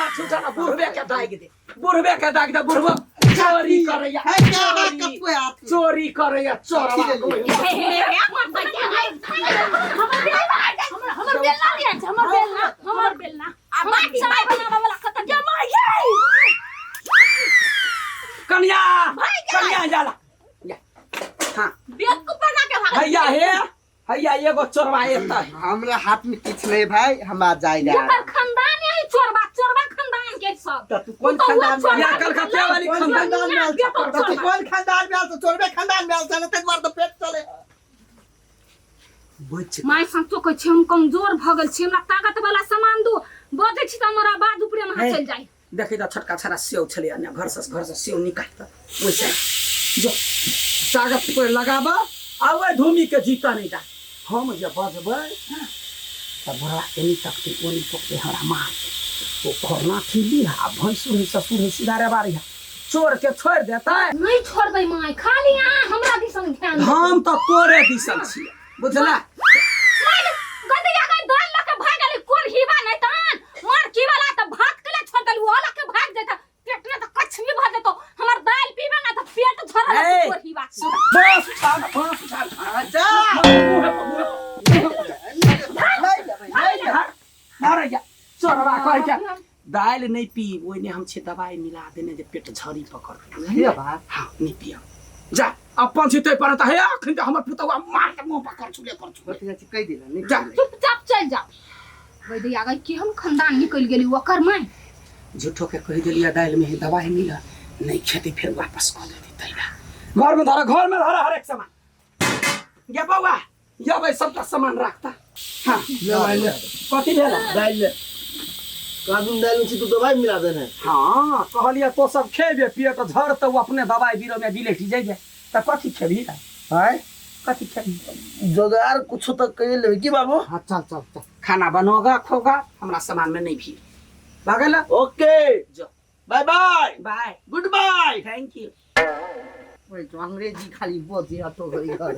ना छुटा बुढ़बे के दाग दे बुढ़बा चोरी करैया चोरी करैया चोरवा हमर बेल ना माटी चाय बनावे वाला खत्म जा माय कन्या जाला हां बेवकूफ बना के भाग हैया एगो चोरवा एता हमरा हाथ में किछ नहीं भाई हम आ जाएगा एकर खानदान है चोरवा खानदान के सब तो तू कौन खानदान में या कलकत्ता वाली खानदान में आल तो तू कौन खानदान में आल तो चोरबे खानदान में आल चले ते मार तो पेट चले बुझ माय संतो कह छै हम कमजोर भ गेल छी हमरा ताकत वाला सामान दो बजे छी त हमरा बाद ऊपरे में चल जाई देखै त छोटका छरा सेव छले अन्य घर से सेव निकाल त ओइसे जो ताकत पे लगाबा आवे धूमी के जीता नहीं जा हम जे बजबै त बड़ा एनी तक के ओनी तक हरा मार तो खरना थीली आ भैंसुर ससुर सिधारे बारी चोर के छोड़ देता नहीं छोड़बै माय खाली आ हमरा दिसन ध्यान हम तो तोरे दिसन छी बुझला माय गदिया के दल लके भाग गेली कोन हिबा नहीं तान मार की वाला त भात के ले छोड़ देलु ओला के भाग जेता पेट में त कछ भी भ जेतो हमर दाल पीबे ना त पेट झरल कोन हिबा बस आजा मारे जा चोरवा कह के दाल नहीं पी ओइने हम छे दवाई मिला देने जे पेट झरी पकड़ ये बात हां नहीं पिया जा अपन छिते परत है अखन त हमर पुतवा मार के मुंह पकड़ छुले कर छु बतिया छी कह दिला नहीं जा चुपचाप चल जा वैदिया गई कि हम खानदान निकल गेली ओकर माय झूठो के कह देलिया दाल में दवाई मिला नहीं खेती फिर वापस कर देती तैला घर में धरा हर एक सामान ये बाबा ये भाई सबका सामान रखता हां ले कथि भेला दाल ले कानून दाल में तू दवाई मिला देना हां कहलिया तो सब खेबे पिए तो झर तो अपने दवाई बीरो में बिलेटी जाइबे त कथि खेबी है कथि खेबी जोगार कुछ तो कह ले की बाबू हां चल खाना बनोगा खोगा हमरा सामान में नहीं भी भागला ओके जो bye bye bye goodbye thank you ओए तो अंग्रेजी खाली बोल तो गई घर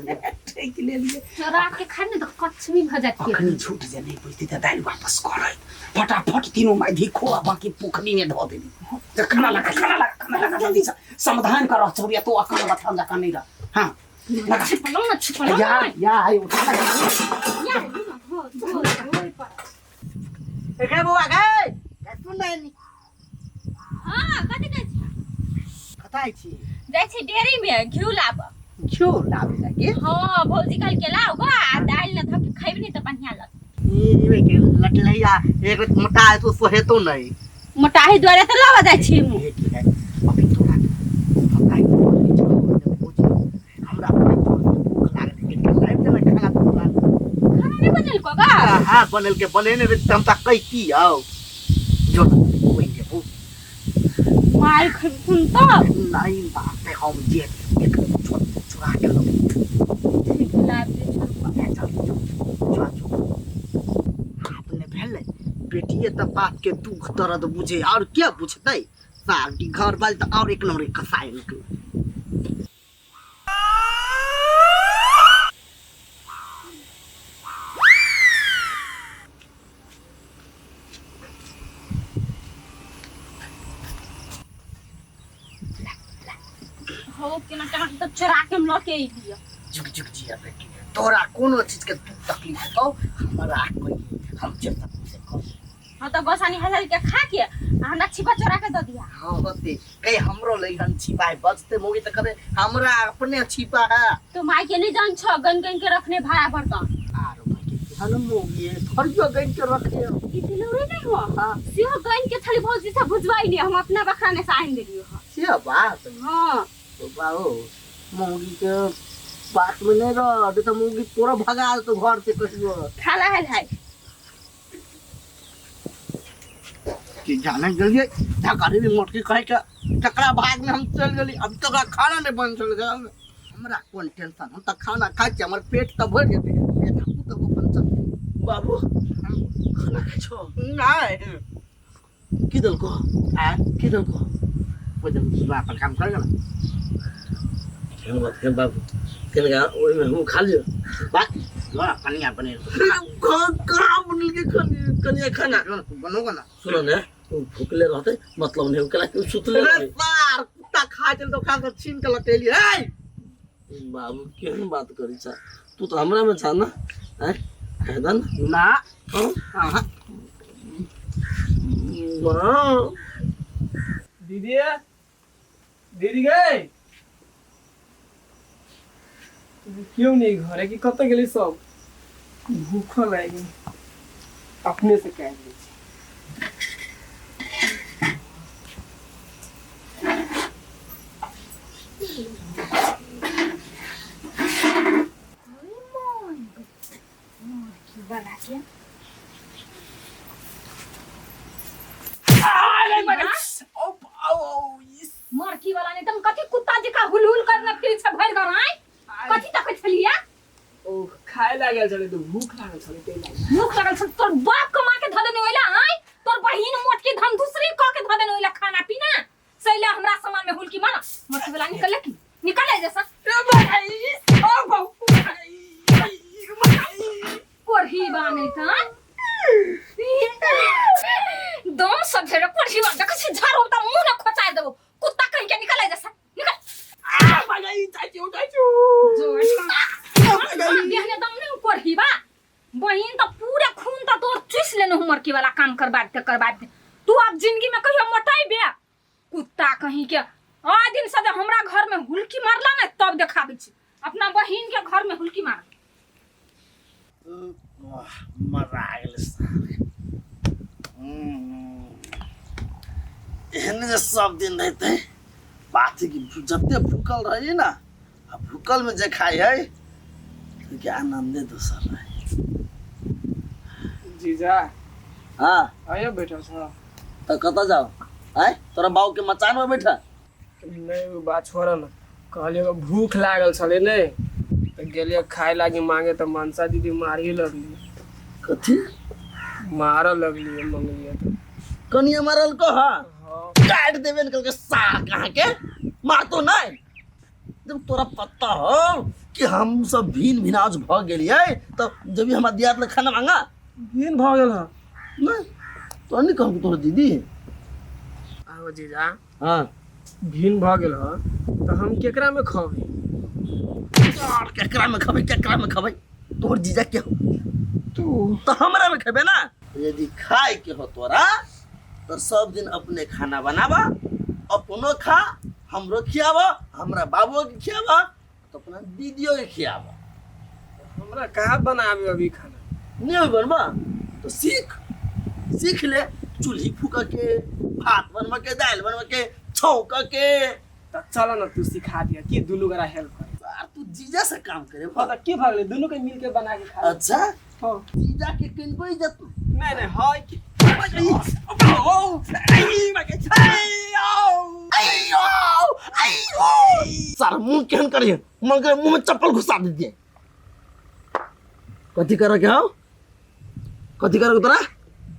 ठीक ले लिए चोरा के खाने तो कछ भी भ जाती है अखनी झूठ जे नहीं बुझती त दाल वापस कर फटाफट तीनों में धिखो बाकी पोखरी में धो देली त खाना लगा जल्दी से समाधान कर चोरिया तो अकल बता जा का नहीं रहा हां छिपलो ना या आई उठा या हो एके बुआ गए सुन नहीं हां कथि कहै छी कथाई छी जाय छी डेरी में घिउ लाब क्यों लावे लगे हां भौजी कल के लाओ गो आ दाल न थक खइब नहीं त बढ़िया लग ये के लटलैया एक मोटा है तो सोहे तो नहीं मोटाही द्वारे त लावा जाय छी ये की है अभी थोड़ा बताई हमरा भूख लागल है लाइव में खाना खाना नहीं बनल को गा हां बनल के बने रे हम त कह की आओ जो कोई के भूख माय खन तो नहीं बात है हम जे एक छोटा के लोग लाभ दे आपने भेले बेटिए त बात के दुख दर्द बुझे और क्या पूछते सागी घर वाल त और एक नंबर कसाई निकल हो के ना तो चोरा के हम लके दियो झुक जिया बेटी तोरा कोनो चीज के दुख तकलीफ हो हमरा कोई हम चेता से कर हां तो गोसानी हजार के खा के हमरा छिपा चोरा के द दिया हां होते कई हमरो लइहन छिपाए बचते मोगी त करे हमरा अपने छिपा है तो माय के नहीं जान छ गन के रखने भाड़ा बर्तन आरो भाई के हन मोगी थरियो गन के रखे इतने नहीं हो हां सिहो गन के थाली भौजी से बुझवाई नहीं हम अपना बखाने से आइन देलियो हां से बात हां तो बाओ मोगी के बात में नहीं रह तो मोगी पूरा भगा तो घर से कहियो खाला है भाई कि जाने गलिए धकारी भी मोटकी कहे के टकरा भाग में हम चल गली अब तक खाना नहीं बन चल गया हमरा कौन टेंशन हम तक खाना खा के हमर पेट त भर जेते पेट तो बन चल बाबू खाना खा छो नहीं की दल को आ की दल को वो जब अपन काम कर गला हम बाबू के लगा ओइ में हम खा लियो बा वाह कन्या पनीर कहाँ बनल के कनिया खाना बनोगा ना सुनो ने भूखले रहते मतलब नहीं उकला क्यों सुतले अरे रहे सार कुत्ता खा चल तो खा कर छीन के लटेली है बाबू केहन बात करी छा तू तो हमरा में छा ना हैं हैदन ना हां हां वाह दीदी दीदी गए क्यों नहीं घरे की कत गेली सब भूखल लागी अपने से कह दी बना के मरकी वाला ने तुम कथी कुत्ता जी का हुलहुल करने फिर से भर कर आए कथी तक छलिया ओ खाए लागल चले तो भूख लागल चले ते लागी मुख लगल छ तोर बाप कमा के धदने होइला आय तोर बहिन मोटकी धम दूसरी क के धदने होइला खाना पीना सैले हमरा सामान में हुलकी माना मरकी वाला निकल की निकल जैसा कोरही बाने त दम सधेर कोरही बा देख से झाड़ होता मुंह न खोचा देबो कुत्ता कहीं के निकल जैसा निकल भाई चाचू चाचू देहने दम नहीं कोरही बा बहिन तो पूरे खून तो तोर चुस लेने हमर की वाला काम करबा दे तू अब जिंदगी में कहियो मोटाई बे कुत्ता कहीं के आ दिन से हमरा घर में हुलकी मारला ना तब देखाबे छी अपना बहिन के घर में हुलकी मार मजा आ गेल एहन जे सब दिन रहते बात है कि जते भूखल रही ना आ भूखल में जे खाई है तो क्या आनंदे दूसर रहे जीजा हाँ आया बेटा सा तो कत जाओ आय तोरा बाऊ के मचान में बैठा नहीं वो बात छोड़ ना कहलिए भूख लागल चले नहीं तो गेलिए खाए लागी मांगे तो मनसा दीदी मारिए लगली कथी मार लगली मंगलिए तो कनिया मारल को हाँ हाँ काट देवे निकल के सार कहाँ के मार तो नहीं जब तोरा पता हो कि हम सब भीन भिनाज भ गेलिए तो जब भी हमार दियात ले खाना मांगा दिन भ गेल ह नहीं तो नहीं कहूँ तोरा दीदी आओ जीजा हाँ भिन भ गेल ह तो हम केकरा में खबे यार केकरा में खबै तोर जीजा के हो तू तो हमरा में खेबे ना यदि खाए के हो तोरा तो सब दिन अपने खाना बनावा अपनो खा हमरो खियावा हमरा बाबू के खियावा तो अपना दीदियों के खियावा हमरा कहाँ बनावे अभी खाना नहीं बनवा तो सीख ले चूल्ही फूक के भात बनवा के दाल बनवा के छौक के तो चलो ना तू सिखा दिया कि दुनू गरा हेल्प करे यार तू जीजा से काम करे हाँ तो की भगले दुनू के मिल के बना के खा अच्छा हाँ जीजा के किनको इज्जत नहीं हाय की सारा मुंह केहन करिए मगर मुंह में चप्पल घुसा दीजिए कथी करो क्या हो कथी करो तोरा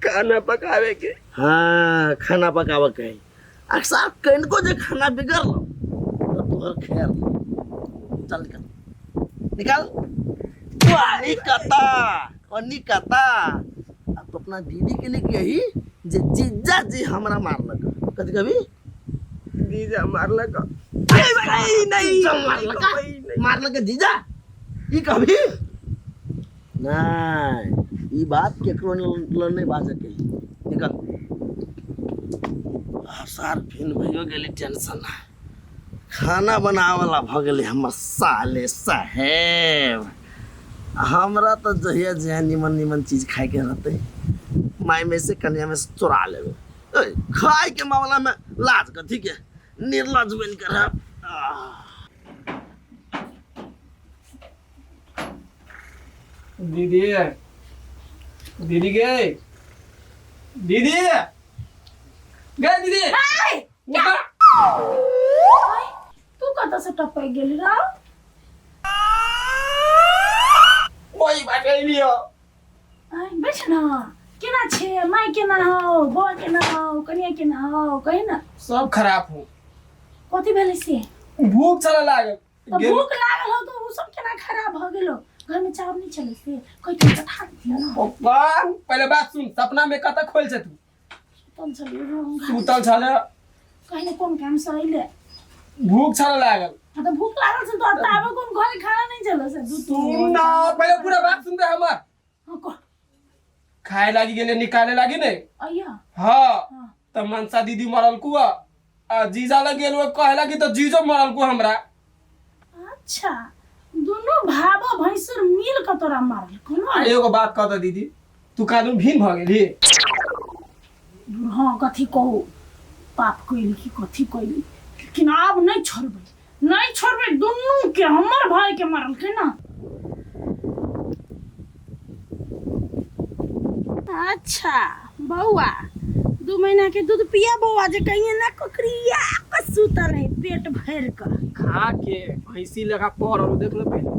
खाना पकावे के हाँ खाना पकावा के अक्सर कनको जे खाना बिगड़ लो तो तोहर खैर चल निकल निकता अब तो अपना दीदी के लिए कही जे जीजा जी हमरा मार लगा कभी कभी जीजा मारलक मार लगा जीजा ई कभी नहीं ई बात केकरो नहीं बाज के निकल सार फिन भयो गेली टेंशन खाना बनावला भ गेली हमर साले साहेब हमरा तो जहिया जहिया निमन चीज खाए के रहते माई में से कन्या में से चुरा लेबे खाए के मामला में लाज कथी के निर्लज बन कर दीदी दीदी गए दीदी गए दीदी ऊपर तू कत से टपक गेली रा वही बात लियो आय बैठ ना केना छे माय केना हो बो केना हो कनिया केना हो कहि ना सब खराब हो कथि भेले से भूख चला लागल तो भूख लागल हो तो उ सब केना खराब भ गेलो घर में चावल नहीं चले से कोई तो पठा दिया ना पप्पा पहले बात सुन, सपना में कत खोल से तू तुम चले रूम सुतल छले, कहीं ना कौन काम सही ले भूख छले लागल। हाँ तो भूख लागल से तो तावे कौन घर खाना नहीं चले से दू सुन ना पहले पूरा बात सुन दे हमर। हाँ को खाए लागी गेले निकाले लागी नहीं। अय्या हाँ त मनसा दीदी मरल को आ जीजा लग गेल वो कहला कि तो जीजो मरल को हमरा। अच्छा दोनों भाबो भैंसुर मिल के तोरा मारल कोनो एगो बात कह दीदी, तू कानून भीन भ गेली। हाँ कथी कहू पाप कइली कि कथी कइली, लेकिन अब नहीं छोड़बे दुनू के हमर भाई के मारल के ना। अच्छा बउआ 2 महीना के दूध पिया बउआ जे कहिए ना ककरिया सुता रहे पेट भर का खा के भैंसी लगा पड़ल देख ले पहले।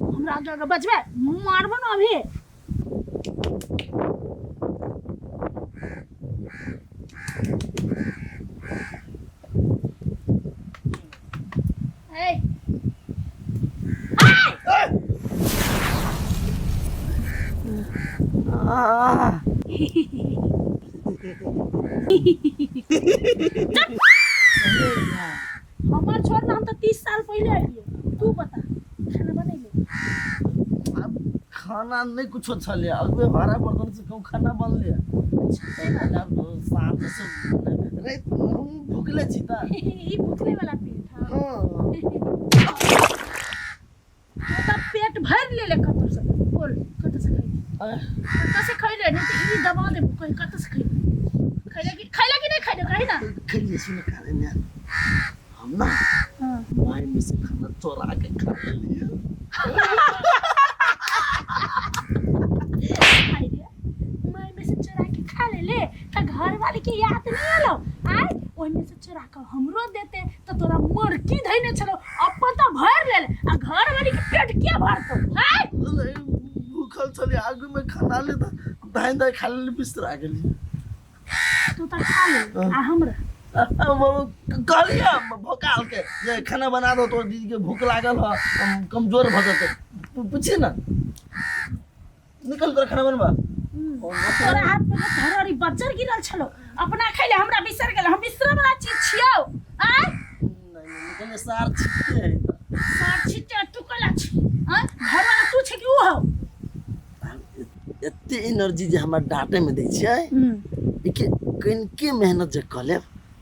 हमरा जगह बचबे मारबो ना अभी। ए हमार छोड़ ना, हम तो 30 साल पहले आइए। तू बता खाना बनेले? अब खाना नहीं कुछ छले, अगुए भाड़ा बर्तन से कम खाना बन लिया। अब शाम से रे भूखले छी त ई भूखले वाला पेट हां हां तब पेट भर ले कत से बोल कत से खइले नहीं तो ई दबा दे कोई कत से खइले कि नहीं खइले कहि ना खइले सुन खाने में हम ना हां माई में से खाना चोरा के खा लिए। माई में से चुरा के खा ले त घर वाले के याद नहीं आलो आय ओइ में से चुरा के हमरो देते तो तोरा मरकी धइने छलो अपन तो भर ले आ घर वाले के पेट के भरतो आय भूखल छले आगु में खाना ले त दाई खा ले बिस्तर आ गेली। तू तो खा ले आ हमरा कहलिया भोकाल के ये खाना बना दो तो दीदी के भूख लागल है, कमजोर भ जते। पूछे ना निकल कर खाना बनवा। तोरा हाथ में धररी बज्जर गिरल छलो अपना खइले हमरा बिसर गेल, हम बिसर वाला चीज छियौ आय नहीं निकले सार छिटे है सार छिटे टुकला छी हां घर वाला तू छै कि ऊ हो एते एनर्जी जे हमरा डांटे में दै छै के कनके मेहनत जे कले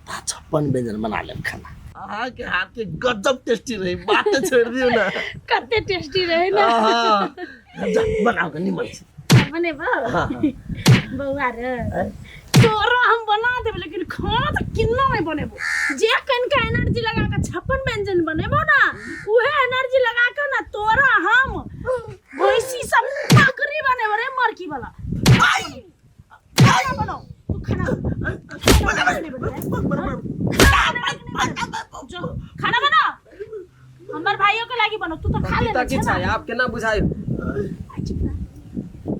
ता 56 व्यंजन बना ले खाना। अहाँ के हाथ के गजब टेस्टी रही, बात छोड़ दियो ना कते टेस्टी रहे ना। हां जा बनाओ के निमन से बने बउआ रे तोरा हम बना देब लेकिन खाना तो किन्नो नहीं बनेबो। जे कनका एनर्जी लगा के 56 व्यंजन बनेबो ना उहे एनर्जी लगा के ना तोरा हम भैंसी सब बकरी बनेबो रे मरकी वाला। खाना बनाओ तू खाना बना हमर भाइयों के लागी बनो तू तो खा ले ताकि छाय आप केना बुझाय।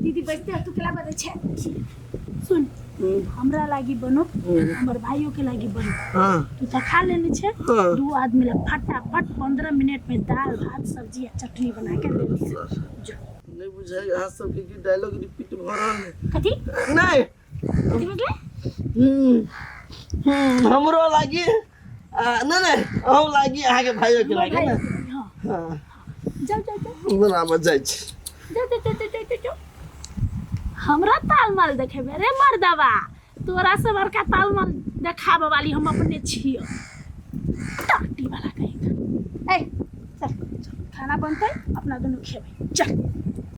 दीदी बैठते तू केला बने छे सुन हमरा लागी बनो हमर भाइयों के लागी बनो। हां तू तो खा लेने छे 2 आदमी ला फटाफट 15 मिनट में दाल भात सब्जी और चटनी बना के ले ली जो नहीं बुझाय। हां सब के डायलॉग रिपीट भ रहल है कथी नहीं कथी बोले हमरो लागी नहीं हम लागी आगे भाइयों के लागी ना। हां हां जाओ बराबर जाय छै जाओ हमरा तालमाल देखेबे रे मर्दवा तोरा से बड़का तालमाल देखाबे वाली हम अपने छियो टाटी वाला कहीं। ए चल खाना बनते अपना दोनों खेबे चल।